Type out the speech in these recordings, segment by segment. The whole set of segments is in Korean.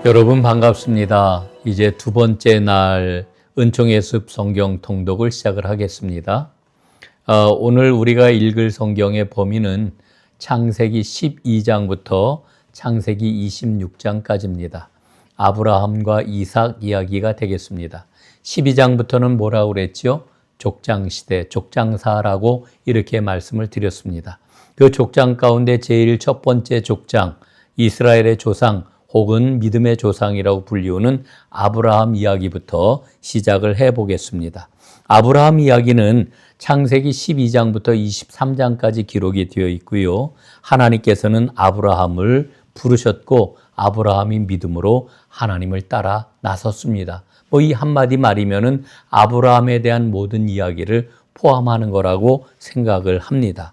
여러분 반갑습니다. 이제 두 번째 날 은총의 숲 성경 통독을 시작을 하겠습니다. 오늘 우리가 읽을 성경의 범위는 창세기 12장부터 창세기 26장까지입니다. 아브라함과 이삭 이야기가 되겠습니다. 12장부터는 뭐라고 그랬죠? 족장시대, 족장사라고 이렇게 말씀을 드렸습니다. 그 족장 가운데 제일 첫 번째 족장, 이스라엘의 조상 혹은 믿음의 조상이라고 불리우는 아브라함 이야기부터 시작을 해보겠습니다. 아브라함 이야기는 창세기 12장부터 23장까지 기록이 되어 있고요. 하나님께서는 아브라함을 부르셨고 아브라함이 믿음으로 하나님을 따라 나섰습니다. 이 한마디 말이면은 아브라함에 대한 모든 이야기를 포함하는 거라고 생각을 합니다.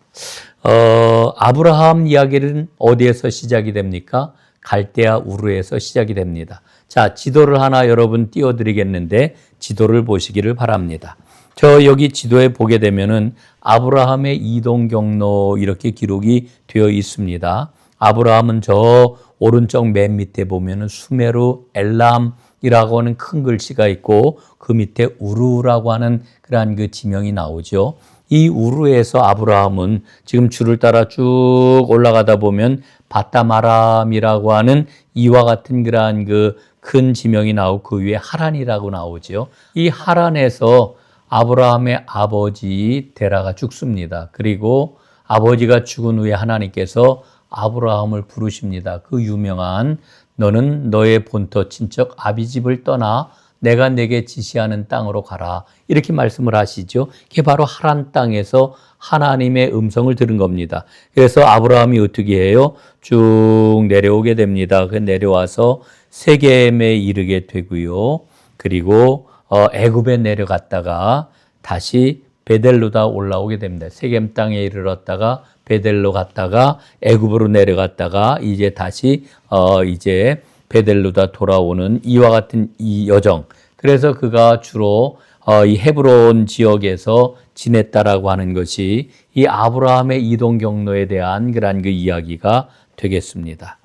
아브라함 이야기는 어디에서 시작이 됩니까? 갈대아 우르에서 시작이 됩니다. 자, 지도를 하나 여러분 띄워드리겠는데 지도를 보시기를 바랍니다. 저 여기 지도에 보게 되면은 아브라함의 이동 경로 이렇게 기록이 되어 있습니다. 아브라함은 저 오른쪽 맨 밑에 보면은 수메르 엘람이라고 하는 큰 글씨가 있고 그 밑에 우르라고 하는 그러한 그 지명이 나오죠. 이 우르에서 아브라함은 지금 줄을 따라 쭉 올라가다 보면 바타마람이라고 하는 이와 같은 그러한 그 큰 지명이 나오고 그 위에 하란이라고 나오죠. 이 하란에서 아브라함의 아버지 데라가 죽습니다. 그리고 아버지가 죽은 후에 하나님께서 아브라함을 부르십니다. 그 유명한 너는 너의 본토 친척 아비집을 떠나 내가 내게 지시하는 땅으로 가라. 이렇게 말씀을 하시죠. 그게 바로 하란 땅에서 하나님의 음성을 들은 겁니다. 그래서 아브라함이 어떻게 해요? 쭉 내려오게 됩니다. 그 내려와서 세겜에 이르게 되고요. 그리고 애굽에 내려갔다가 다시 베델로다 올라오게 됩니다. 세겜 땅에 이르렀다가 베델로 갔다가 애굽으로 내려갔다가 이제 다시 이제 베델로다 돌아오는 이와 같은 이 여정. 그래서 그가 주로 이 헤브론 지역에서 지냈다라고 하는 것이 이 아브라함의 이동 경로에 대한 그러한 그 이야기가 되겠습니다.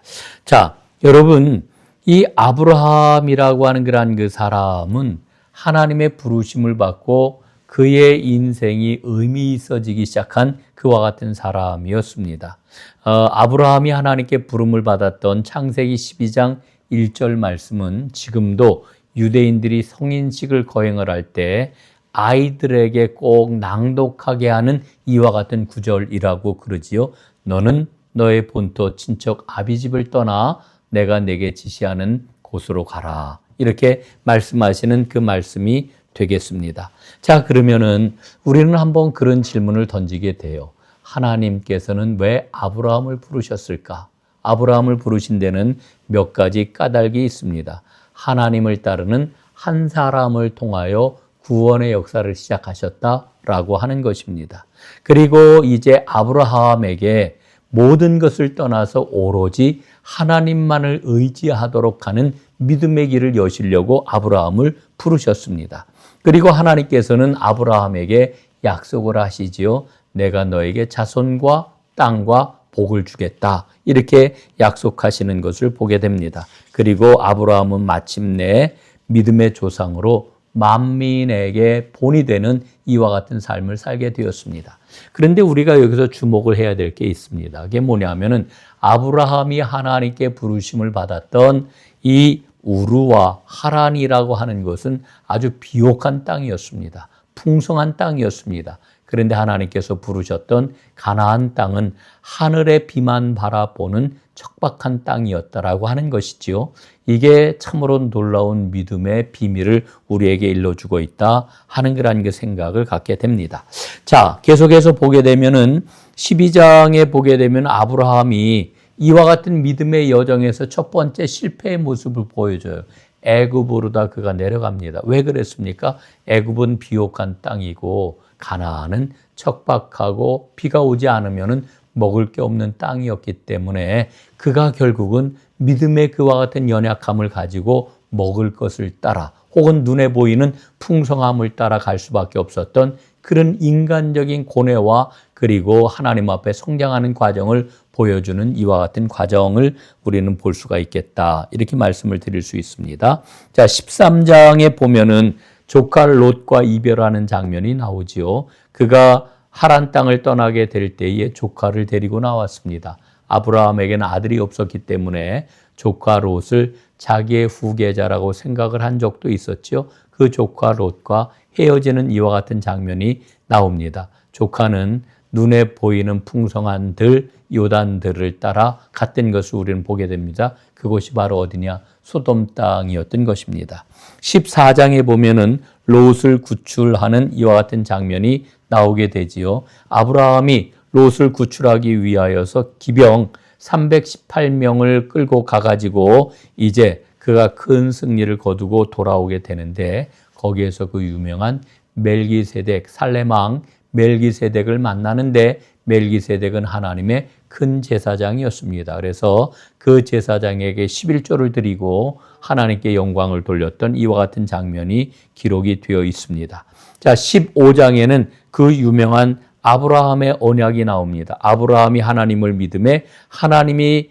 자, 여러분, 이 아브라함이라고 하는 그러한 그 사람은 하나님의 부르심을 받고 그의 인생이 의미 있어지기 시작한 그와 같은 사람이었습니다. 아브라함이 하나님께 부름을 받았던 창세기 12장 1절 말씀은 지금도 유대인들이 성인식을 거행을 할 때 아이들에게 꼭 낭독하게 하는 이와 같은 구절이라고 그러지요. 너는 너의 본토 친척 아비집을 떠나 내가 내게 지시하는 곳으로 가라. 이렇게 말씀하시는 그 말씀이 되겠습니다. 자, 그러면은 우리는 한번 그런 질문을 던지게 돼요. 하나님께서는 왜 아브라함을 부르셨을까? 아브라함을 부르신 데는 몇 가지 까닭이 있습니다. 하나님을 따르는 한 사람을 통하여 구원의 역사를 시작하셨다라고 하는 것입니다. 그리고 이제 아브라함에게 모든 것을 떠나서 오로지 하나님만을 의지하도록 하는 믿음의 길을 여시려고 아브라함을 부르셨습니다. 그리고 하나님께서는 아브라함에게 약속을 하시지요. 내가 너에게 자손과 땅과 복을 주겠다. 이렇게 약속하시는 것을 보게 됩니다. 그리고 아브라함은 마침내 믿음의 조상으로 만민에게 본이 되는 이와 같은 삶을 살게 되었습니다. 그런데 우리가 여기서 주목을 해야 될 게 있습니다. 그게 뭐냐면은 아브라함이 하나님께 부르심을 받았던 이 우르와 하란이라고 하는 것은 아주 비옥한 땅이었습니다. 풍성한 땅이었습니다. 그런데 하나님께서 부르셨던 가나안 땅은 하늘의 비만 바라보는 척박한 땅이었다라고 하는 것이지요. 이게 참으로 놀라운 믿음의 비밀을 우리에게 일러주고 있다 하는 그런 생각을 갖게 됩니다. 자, 계속해서 보게 되면은 12장에 보게 되면 아브라함이 이와 같은 믿음의 여정에서 첫 번째 실패의 모습을 보여줘요. 애굽으로 다 그가 내려갑니다. 왜 그랬습니까? 애굽은 비옥한 땅이고 가나안은 척박하고 비가 오지 않으면은 먹을 게 없는 땅이었기 때문에 그가 결국은 믿음의 그와 같은 연약함을 가지고 먹을 것을 따라 혹은 눈에 보이는 풍성함을 따라 갈 수밖에 없었던 그런 인간적인 고뇌와 그리고 하나님 앞에 성장하는 과정을 보여주는 이와 같은 과정을 우리는 볼 수가 있겠다. 이렇게 말씀을 드릴 수 있습니다. 자, 13장에 보면은 조카 롯과 이별하는 장면이 나오지요. 그가 하란 땅을 떠나게 될 때에 조카를 데리고 나왔습니다. 아브라함에게는 아들이 없었기 때문에 조카 롯을 자기의 후계자라고 생각을 한 적도 있었죠. 그 조카 롯과 헤어지는 이와 같은 장면이 나옵니다. 조카는 눈에 보이는 풍성한 들, 요단들을 따라 갔던 것을 우리는 보게 됩니다. 그곳이 바로 어디냐? 소돔 땅이었던 것입니다. 14장에 보면은 롯을 구출하는 이와 같은 장면이 나오게 되지요. 아브라함이 롯을 구출하기 위하여서 기병 318명을 끌고 가가지고 이제 그가 큰 승리를 거두고 돌아오게 되는데 거기에서 그 유명한 멜기세덱, 살렘왕 멜기세덱을 만나는데 멜기세덱은 하나님의 큰 제사장이었습니다. 그래서 그 제사장에게 11조를 드리고 하나님께 영광을 돌렸던 이와 같은 장면이 기록이 되어 있습니다. 자, 15장에는 그 유명한 아브라함의 언약이 나옵니다. 아브라함이 하나님을 믿음에 하나님이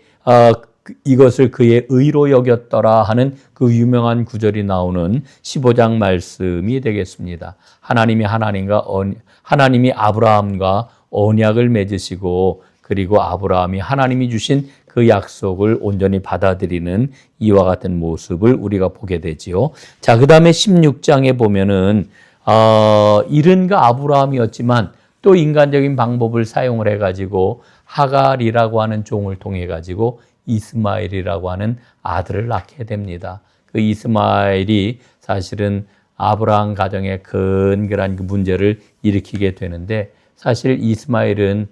이것을 그의 의로 여겼더라 하는 그 유명한 구절이 나오는 15장 말씀이 되겠습니다. 하나님이 아브라함과 언약을 맺으시고 그리고 아브라함이 하나님이 주신 그 약속을 온전히 받아들이는 이와 같은 모습을 우리가 보게 되지요. 자, 그 다음에 16장에 보면은 이른가 아브라함이었지만 또 인간적인 방법을 사용을 해가지고 하갈이라고 하는 종을 통해 가지고 이스마엘이라고 하는 아들을 낳게 됩니다. 그 이스마엘이 사실은 아브라함 가정에 근근한 그 문제를 일으키게 되는데 사실 이스마엘은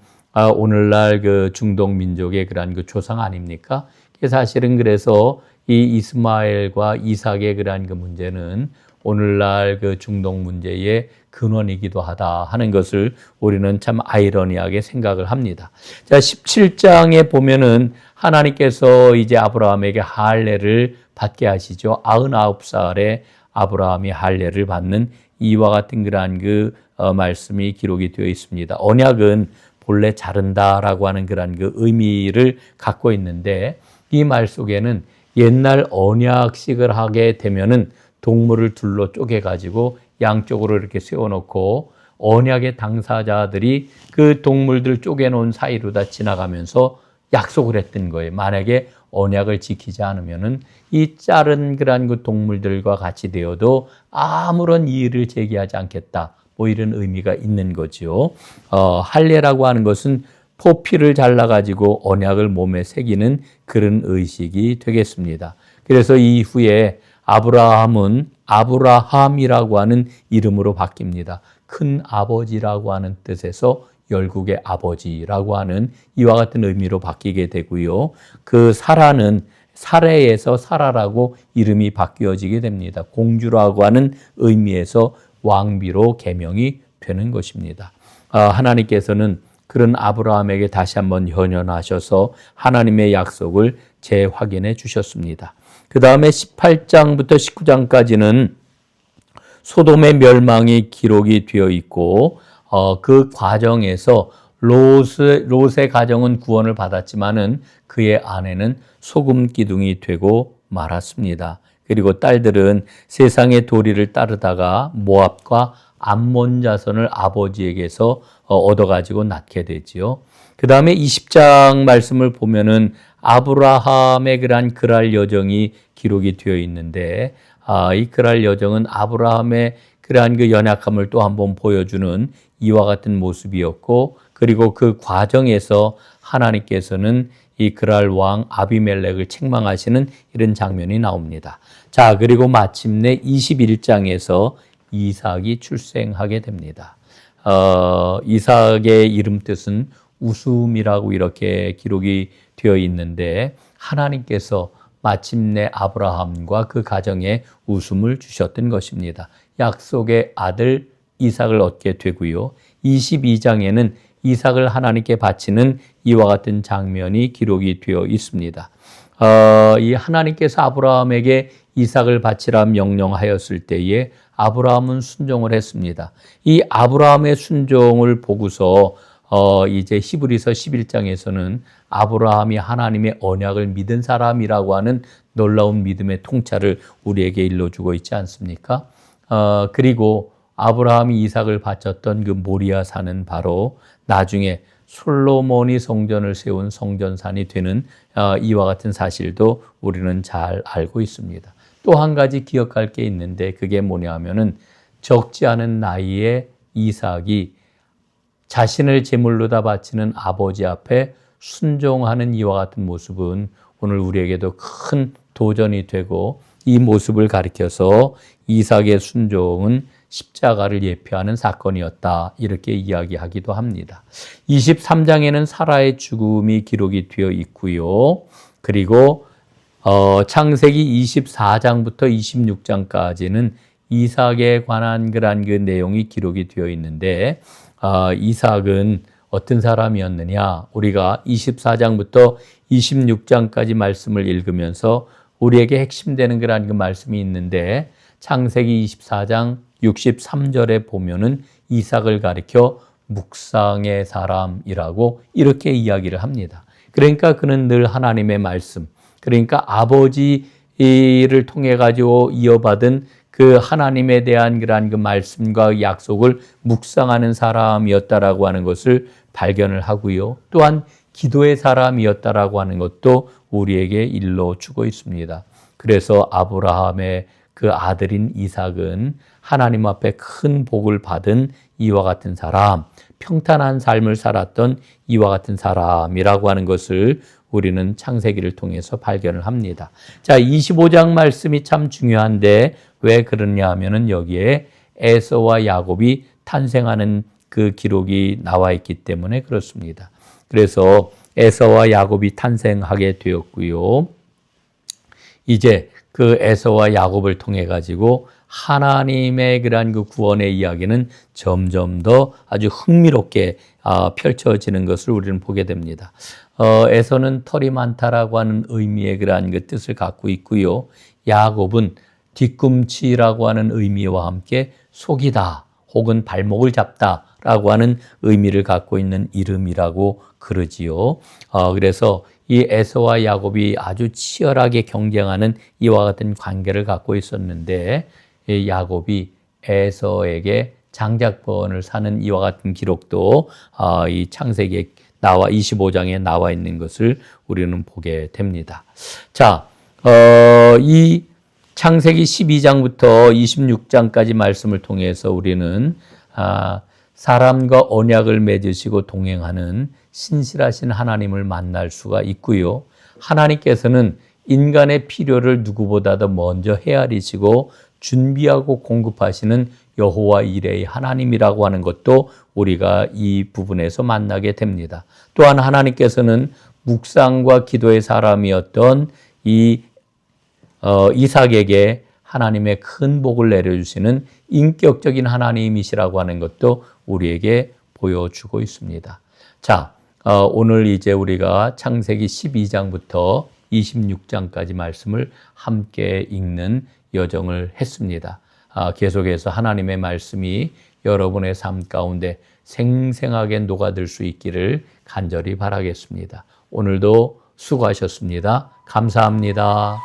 오늘날 그 중동 민족의 그러한 그 조상 아닙니까? 사실은 그래서 이 이스마엘과 이삭의 그러한 그 문제는 오늘날 그 중동 문제의 근원이기도 하다 하는 것을 우리는 참 아이러니하게 생각을 합니다. 자, 17장에 보면은 하나님께서 이제 아브라함에게 할례를 받게 하시죠. 99살에 아브라함이 할례를 받는 이와 같은 그러한 그 말씀이 기록이 되어 있습니다. 언약은 본래 자른다라고 하는 그러한 그 의미를 갖고 있는데 이 말 속에는 옛날 언약식을 하게 되면은 동물을 둘로 쪼개가지고 양쪽으로 이렇게 세워놓고 언약의 당사자들이 그 동물들 쪼개놓은 사이로 다 지나가면서 약속을 했던 거예요. 만약에 언약을 지키지 않으면은 이 자른 그런 그 동물들과 같이 되어도 아무런 이의를 제기하지 않겠다. 뭐 이런 의미가 있는 거죠. 할례라고 하는 것은 포피를 잘라가지고 언약을 몸에 새기는 그런 의식이 되겠습니다. 그래서 이후에 아브라함은 아브라함이라고 하는 이름으로 바뀝니다. 큰 아버지라고 하는 뜻에서 열국의 아버지라고 하는 이와 같은 의미로 바뀌게 되고요. 그 사라는 사레에서 사라라고 이름이 바뀌어지게 됩니다. 공주라고 하는 의미에서 왕비로 개명이 되는 것입니다. 하나님께서는 그런 아브라함에게 다시 한번 현현하셔서 하나님의 약속을 재확인해 주셨습니다. 그 다음에 18장부터 19장까지는 소돔의 멸망이 기록이 되어 있고 그 과정에서 롯의 가정은 구원을 받았지만은 그의 아내는 소금 기둥이 되고 말았습니다. 그리고 딸들은 세상의 도리를 따르다가 모압과 암몬 자손을 아버지에게서 얻어가지고 낳게 되지요. 그 다음에 20장 말씀을 보면은 아브라함의 그러한 그랄 여정이 기록이 되어 있는데 이 그랄 여정은 아브라함의 그러한 그 연약함을 또 한번 보여주는 이와 같은 모습이었고 그리고 그 과정에서 하나님께서는 이 그랄 왕 아비멜렉을 책망하시는 이런 장면이 나옵니다. 자, 그리고 마침내 21장에서 이삭이 출생하게 됩니다. 이삭의 이름 뜻은 웃음이라고 이렇게 기록이 되어 있는데 하나님께서 마침내 아브라함과 그 가정에 웃음을 주셨던 것입니다. 약속의 아들 이삭을 얻게 되고요. 22장에는 이삭을 하나님께 바치는 이와 같은 장면이 기록이 되어 있습니다. 이 하나님께서 아브라함에게 이삭을 바치라 명령하였을 때에 아브라함은 순종을 했습니다. 이 아브라함의 순종을 보고서 이제 히브리서 11장에서는 아브라함이 하나님의 언약을 믿은 사람이라고 하는 놀라운 믿음의 통찰을 우리에게 일러주고 있지 않습니까? 그리고 아브라함이 이삭을 바쳤던 그 모리아 산은 바로 나중에 솔로몬이 성전을 세운 성전산이 되는 이와 같은 사실도 우리는 잘 알고 있습니다. 또 한 가지 기억할 게 있는데 그게 뭐냐 하면은 적지 않은 나이에 이삭이 자신을 제물로다 바치는 아버지 앞에 순종하는 이와 같은 모습은 오늘 우리에게도 큰 도전이 되고 이 모습을 가리켜서 이삭의 순종은 십자가를 예표하는 사건이었다. 이렇게 이야기하기도 합니다. 23장에는 사라의 죽음이 기록이 되어 있고요. 그리고 창세기 24장부터 26장까지는 이삭에 관한 그 내용이 기록이 되어 있는데 이삭은 어떤 사람이었느냐? 우리가 24장부터 26장까지 말씀을 읽으면서 우리에게 핵심되는 그 말씀이 있는데 창세기 24장 63절에 보면은 이삭을 가리켜 묵상의 사람이라고 이렇게 이야기를 합니다. 그러니까 그는 늘 하나님의 말씀, 그러니까 아버지를 통해 가지고 이어받은 그 하나님에 대한 그 말씀과 약속을 묵상하는 사람이었다라고 하는 것을 발견을 하고요. 또한 기도의 사람이었다라고 하는 것도 우리에게 일러주고 있습니다. 그래서 아브라함의 그 아들인 이삭은 하나님 앞에 큰 복을 받은 이와 같은 사람, 평탄한 삶을 살았던 이와 같은 사람이라고 하는 것을 우리는 창세기를 통해서 발견을 합니다. 자, 25장 말씀이 참 중요한데 왜 그러냐 하면은 여기에 에서와 야곱이 탄생하는 그 기록이 나와 있기 때문에 그렇습니다. 그래서 에서와 야곱이 탄생하게 되었고요. 이제 그 에서와 야곱을 통해 가지고 하나님의 그 구원의 이야기는 점점 더 아주 흥미롭게 펼쳐지는 것을 우리는 보게 됩니다. 에서는 털이 많다라고 하는 의미의 그 뜻을 갖고 있고요. 야곱은 뒤꿈치라고 하는 의미와 함께 속이다 혹은 발목을 잡다라고 하는 의미를 갖고 있는 이름이라고 그러지요. 그래서 이 에서와 야곱이 아주 치열하게 경쟁하는 이와 같은 관계를 갖고 있었는데 야곱이 에서에게 장작번을 사는 이와 같은 기록도 이 창세기에 25장에 나와 있는 것을 우리는 보게 됩니다. 자, 이 창세기 12장부터 26장까지 말씀을 통해서 우리는 사람과 언약을 맺으시고 동행하는 신실하신 하나님을 만날 수가 있고요. 하나님께서는 인간의 필요를 누구보다도 먼저 헤아리시고 준비하고 공급하시는 여호와 이레의 하나님이라고 하는 것도 우리가 이 부분에서 만나게 됩니다. 또한 하나님께서는 묵상과 기도의 사람이었던 이삭에게 하나님의 큰 복을 내려주시는 인격적인 하나님이시라고 하는 것도 우리에게 보여주고 있습니다. 자, 오늘 이제 우리가 창세기 12장부터 26장까지 말씀을 함께 읽는 여정을 했습니다. 계속해서 하나님의 말씀이 여러분의 삶 가운데 생생하게 녹아들 수 있기를 간절히 바라겠습니다. 오늘도 수고하셨습니다. 감사합니다.